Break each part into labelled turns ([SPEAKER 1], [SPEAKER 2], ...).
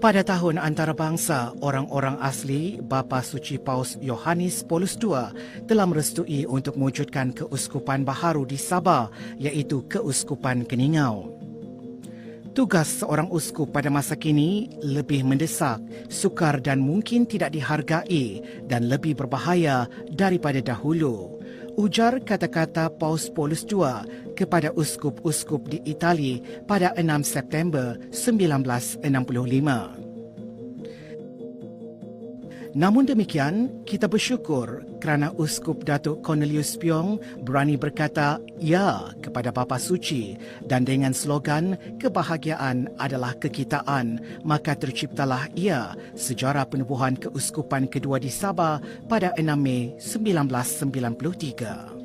[SPEAKER 1] Pada tahun antarabangsa, orang-orang asli Bapa Suci Paus Yohanes Paulus II telah merestui untuk mewujudkan keuskupan baharu di Sabah, iaitu Keuskupan Keningau. Tugas seorang uskup pada masa kini lebih mendesak, sukar dan mungkin tidak dihargai dan lebih berbahaya daripada dahulu. Ujar kata-kata Paus Paulus II kepada uskup-uskup di Itali pada 6 September 1965. Namun demikian, kita bersyukur kerana Uskup Datuk Cornelius Piong berani berkata ya kepada Bapa Suci dan dengan slogan kebahagiaan adalah kekitaan, maka terciptalah ia sejarah penubuhan keuskupan kedua di Sabah pada 6 Mei 1993.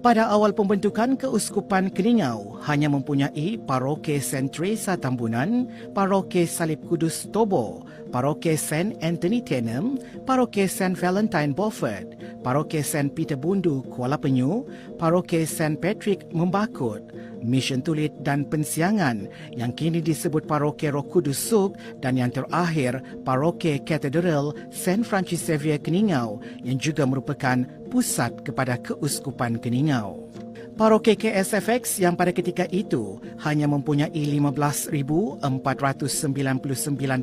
[SPEAKER 1] Pada awal pembentukan Keuskupan Keningau hanya mempunyai Paroki Saint Teresa Tambunan, Paroki Salib Kudus Tobo, Paroki Saint Anthony Tenem, Paroki Saint Valentine Beaufort, Paroki Saint Peter Bundu Kuala Penyu, Paroki Saint Patrick Membakut, Mission Tulit dan Pensiangan yang kini disebut Paroki Roh Kudus Suk dan yang terakhir Paroki Katedral Saint Francis Xavier Keningau yang juga merupakan pusat kepada Keuskupan Keningau. Paroki KSFX yang pada ketika itu hanya mempunyai 15,499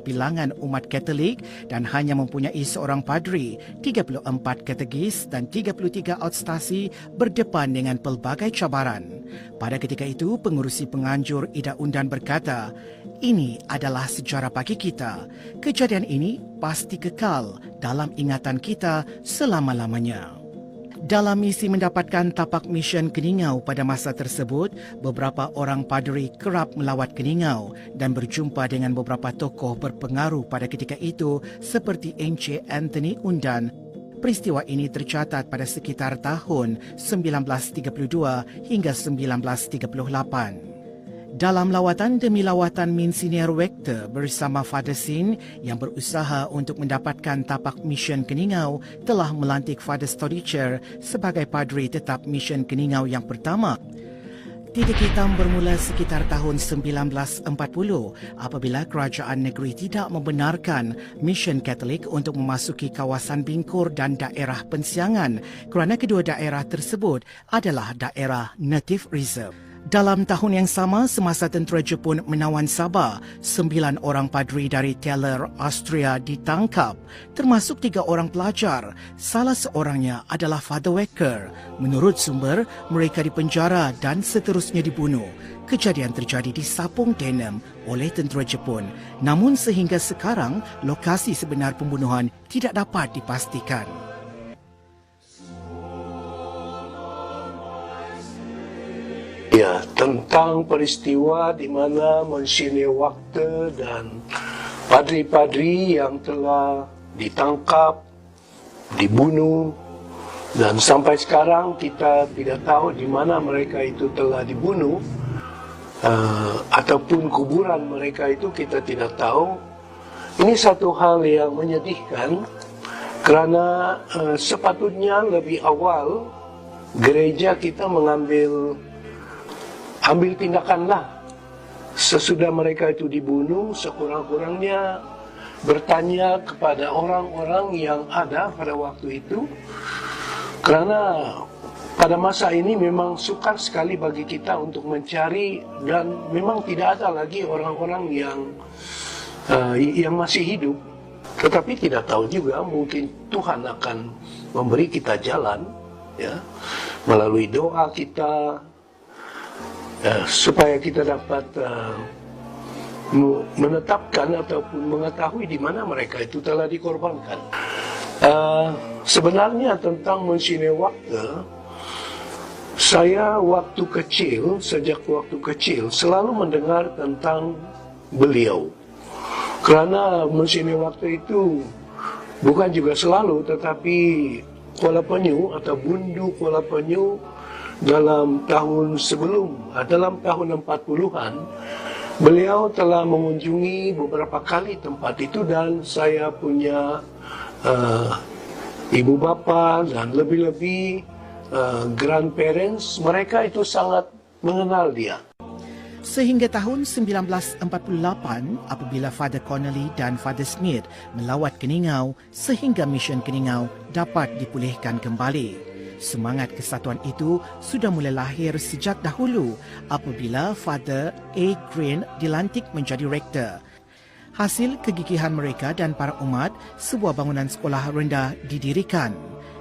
[SPEAKER 1] bilangan umat Katolik dan hanya mempunyai seorang padri, 34 katekis dan 33 outstasi berdepan dengan pelbagai cabaran. Pada ketika itu, pengurusi penganjur Ida Undan berkata, "Ini adalah sejarah bagi kita. Kejadian ini pasti kekal dalam ingatan kita selama-lamanya." Dalam misi mendapatkan tapak Mission Keningau pada masa tersebut, beberapa orang padri kerap melawat Keningau dan berjumpa dengan beberapa tokoh berpengaruh pada ketika itu seperti Encik Anthony Undan. Peristiwa ini tercatat pada sekitar tahun 1932 hingga 1938. Dalam lawatan demi lawatan Min Senior Rector bersama Father Sin yang berusaha untuk mendapatkan tapak Mission Keningau telah melantik Father Stodicher sebagai padri tetap Mission Keningau yang pertama. Titik hitam bermula sekitar tahun 1940 apabila kerajaan negeri tidak membenarkan Mission Katolik untuk memasuki kawasan Bingkur dan daerah Pensiangan kerana kedua daerah tersebut adalah daerah Native Reserve. Dalam tahun yang sama, semasa tentera Jepun menawan Sabah, 9 orang padri dari Teller, Austria ditangkap, termasuk 3 orang pelajar. Salah seorangnya adalah Father Wecker. Menurut sumber, mereka dipenjara dan seterusnya dibunuh. Kejadian terjadi di Sapong Tenem oleh tentera Jepun. Namun sehingga sekarang, lokasi sebenar pembunuhan tidak dapat dipastikan.
[SPEAKER 2] Ya, tentang peristiwa di mana Monsinyur Waktu dan padri-padri yang telah ditangkap, dibunuh, dan sampai sekarang kita tidak tahu di mana mereka itu telah dibunuh, ataupun kuburan mereka itu kita tidak tahu. Ini satu hal yang menyedihkan kerana sepatutnya lebih awal gereja kita mengambil tindakanlah sesudah mereka itu dibunuh, sekurang-kurangnya bertanya kepada orang-orang yang ada pada waktu itu, kerana pada masa ini memang sukar sekali bagi kita untuk mencari dan memang tidak ada lagi orang-orang yang masih hidup. Tetapi tidak tahu juga, mungkin Tuhan akan memberi kita jalan, ya, melalui doa kita, supaya kita dapat menetapkan ataupun mengetahui di mana mereka itu telah dikorbankan. Sebenarnya tentang Monsinyur Waktu, saya sejak waktu kecil selalu mendengar tentang beliau. Kerana Monsinyur Waktu itu bukan juga selalu, tetapi Kuala Penyu atau Bundu Kuala Penyu dalam tahun 40-an, beliau telah mengunjungi beberapa kali tempat itu dan saya punya ibu bapa dan lebih-lebih grandparents, mereka itu sangat mengenal dia.
[SPEAKER 1] Sehingga tahun 1948 apabila Father Connolly dan Father Smith melawat Keningau sehingga misen Keningau dapat dipulihkan kembali. Semangat kesatuan itu sudah mula lahir sejak dahulu apabila Father A. Green dilantik menjadi rektor. Hasil kegigihan mereka dan para umat, sebuah bangunan sekolah rendah didirikan.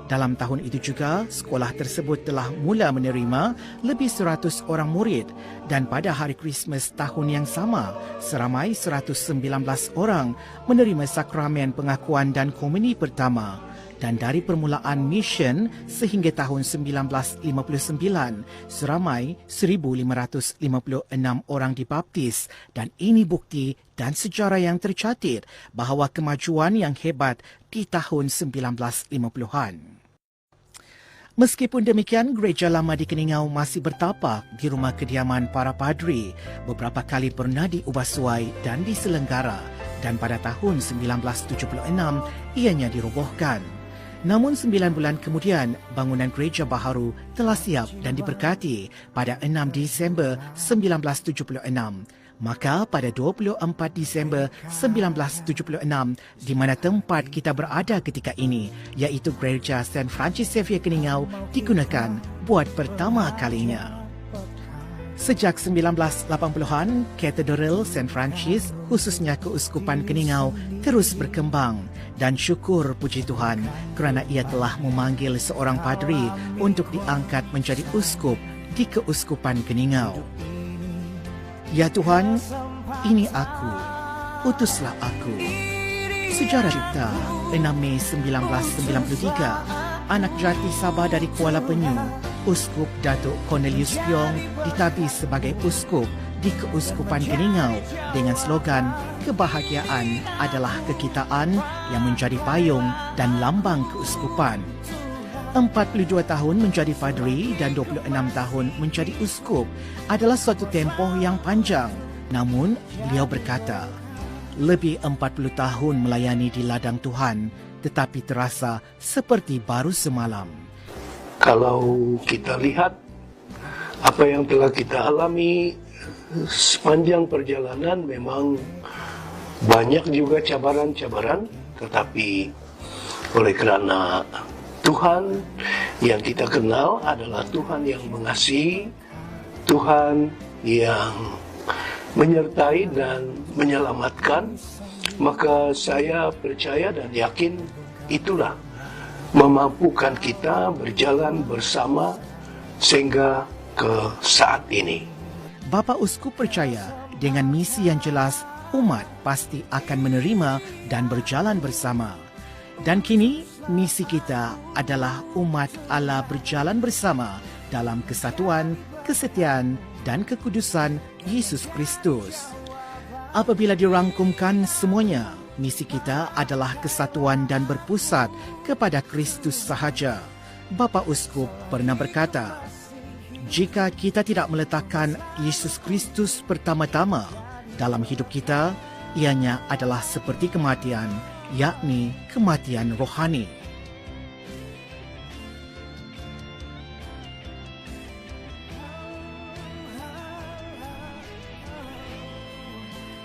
[SPEAKER 1] Dalam tahun itu juga, sekolah tersebut telah mula menerima lebih 100 orang murid dan pada hari Krismas tahun yang sama, seramai 119 orang menerima sakramen pengakuan dan komuniti pertama. Dan dari permulaan misen sehingga tahun 1959, seramai 1,556 orang dibaptis dan ini bukti dan sejarah yang tercatat bahawa kemajuan yang hebat di tahun 1950-an. Meskipun demikian, gereja lama di Keningau masih bertapak di rumah kediaman para padri. Beberapa kali pernah diubah suai dan diselenggara dan pada tahun 1976 ianya dirobohkan. Namun 9 bulan kemudian, bangunan gereja baharu telah siap dan diberkati pada 6 Disember 1976. Maka pada 24 Disember 1976, di mana tempat kita berada ketika ini, iaitu Gereja St. Francis Xavier Keningau, digunakan buat pertama kalinya. Sejak 1980-an, Katedral St. Francis, khususnya Keuskupan Keningau, terus berkembang dan syukur puji Tuhan kerana ia telah memanggil seorang padri untuk diangkat menjadi uskup di Keuskupan Keningau. Ya Tuhan, ini aku, utuslah aku. Sejarah cipta 6 Mei 1993, anak jati Sabah dari Kuala Penyu, Uskup Datuk Cornelius Piong ditabis sebagai uskup di Keuskupan Keningau dengan slogan kebahagiaan adalah kekitaan yang menjadi payung dan lambang keuskupan. 42 tahun menjadi padri dan 26 tahun menjadi uskup adalah suatu tempoh yang panjang. Namun, beliau berkata, lebih 40 tahun melayani di ladang Tuhan tetapi terasa seperti baru semalam.
[SPEAKER 2] Kalau kita lihat apa yang telah kita alami sepanjang perjalanan, memang banyak juga cabaran-cabaran, tetapi oleh kerana Tuhan yang kita kenal adalah Tuhan yang mengasihi, Tuhan yang menyertai dan menyelamatkan, maka saya percaya dan yakin itulah memampukan kita berjalan bersama sehingga ke saat ini.
[SPEAKER 1] Bapa Uskup percaya dengan misi yang jelas, umat pasti akan menerima dan berjalan bersama. Dan kini, misi kita adalah umat Allah berjalan bersama dalam kesatuan, kesetiaan dan kekudusan Yesus Kristus. Apabila dirangkumkan semuanya, misi kita adalah kesatuan dan berpusat kepada Kristus sahaja. Bapa Uskup pernah berkata, jika kita tidak meletakkan Yesus Kristus pertama-tama dalam hidup kita, ianya adalah seperti kematian, yakni kematian rohani.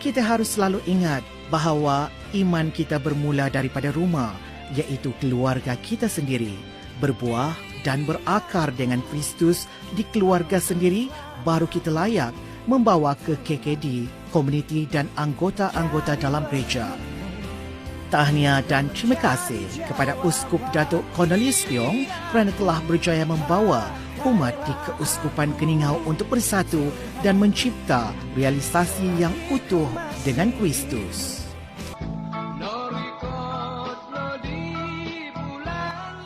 [SPEAKER 1] Kita harus selalu ingat bahawa iman kita bermula daripada rumah, iaitu keluarga kita sendiri. Berbuah dan berakar dengan Kristus di keluarga sendiri, baru kita layak membawa ke KKD, komuniti dan anggota-anggota dalam gereja. Tahniah dan terima kasih kepada Uskup Datuk Cornelius Piong kerana telah berjaya membawa umat di Keuskupan Keningau untuk bersatu dan mencipta realisasi yang utuh dengan Kristus.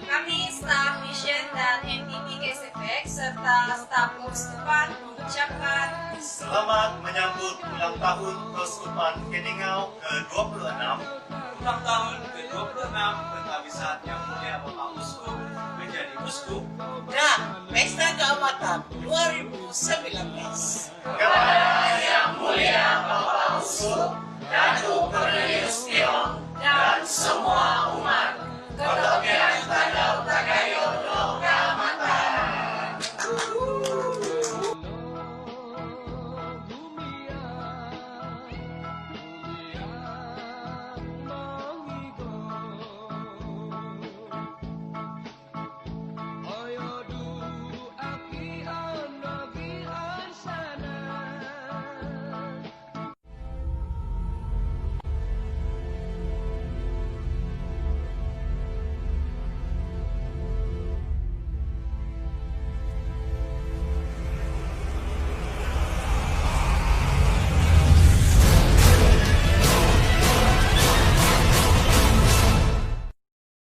[SPEAKER 3] Kami staf Mission dan MTT KSFX serta staf Keuskupan mengucapkan
[SPEAKER 4] selamat menyambut ulang tahun Keuskupan Keningau ke-26. Ulang tahun ke-26 penghabisan Yang Mulia Bapak Uskup menjadi Uskup
[SPEAKER 5] dan Pesta Keamatan 2019.
[SPEAKER 4] kepada Yang Mulia Bapak Uskup Datuk Cornelius Piong dan semua umat Kota Piang Tandau Tagayod Keamatan.